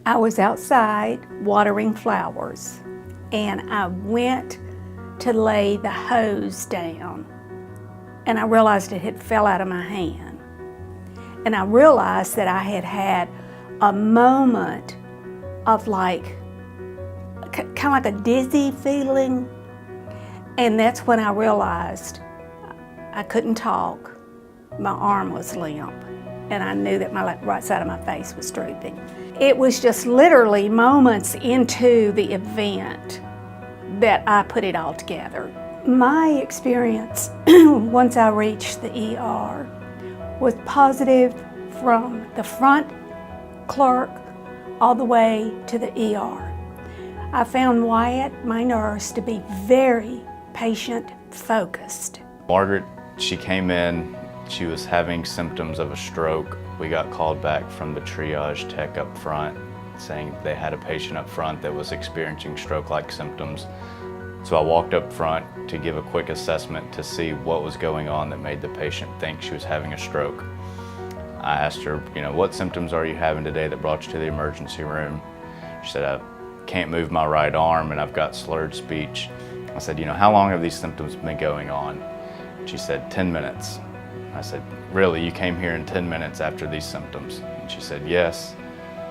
I was outside watering flowers, and I went to lay the hose down, and I realized it had fell out of my hand. And I realized that I had had a moment of kind of like a dizzy feeling. And that's when I realized I couldn't talk. My arm was limp, and I knew that my right side of my face was drooping. It was just literally moments into the event that I put it all together. My experience once I reached the ER was positive from the front clerk all the way to the ER. I found Wyatt, my nurse, to be very patient-focused. Margaret, she came in, she was having symptoms of a stroke. We got called back from the triage tech up front saying they had a patient up front that was experiencing stroke-like symptoms. So I walked up front to give a quick assessment to see what was going on that made the patient think she was having a stroke. I asked her, what symptoms are you having today that brought you to the emergency room? She said, I can't move my right arm and I've got slurred speech. I said, how long have these symptoms been going on? She said, 10 minutes. I said, really, you came here in 10 minutes after these symptoms? And she said, yes.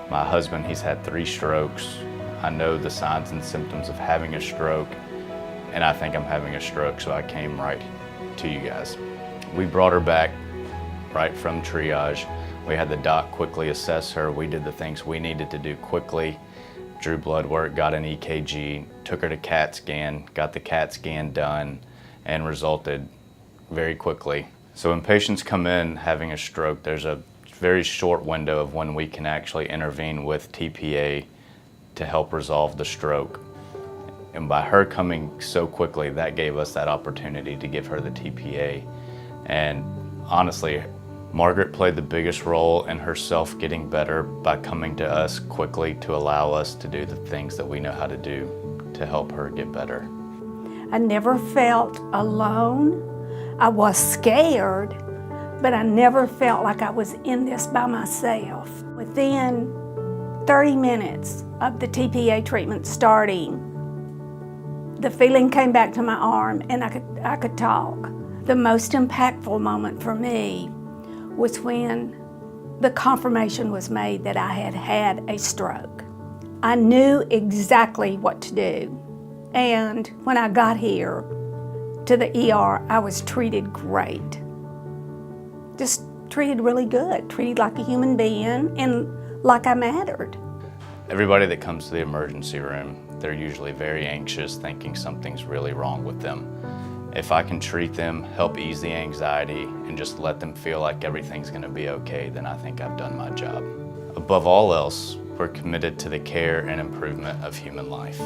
My husband, he's had 3 strokes. I know the signs and symptoms of having a stroke, and I think I'm having a stroke, so I came right to you guys. We brought her back right from triage. We had the doc quickly assess her. We did the things we needed to do quickly. Drew blood work, got an EKG, took her to CAT scan, got the CAT scan done, and resulted very quickly. So when patients come in having a stroke, there's a very short window of when we can actually intervene with TPA to help resolve the stroke. And by her coming so quickly, that gave us that opportunity to give her the TPA. And honestly, Margaret played the biggest role in herself getting better by coming to us quickly to allow us to do the things that we know how to do to help her get better. I never felt alone. I was scared, but I never felt like I was in this by myself. Within 30 minutes of the TPA treatment starting, the feeling came back to my arm and I could talk. The most impactful moment for me was when the confirmation was made that I had had a stroke. I knew exactly what to do. And when I got here to the ER, I was treated great. Just treated really good, treated like a human being and like I mattered. Everybody that comes to the emergency room, they're usually very anxious, thinking something's really wrong with them. If I can treat them, help ease the anxiety, and just let them feel like everything's gonna be okay, then I think I've done my job. Above all else, we're committed to the care and improvement of human life.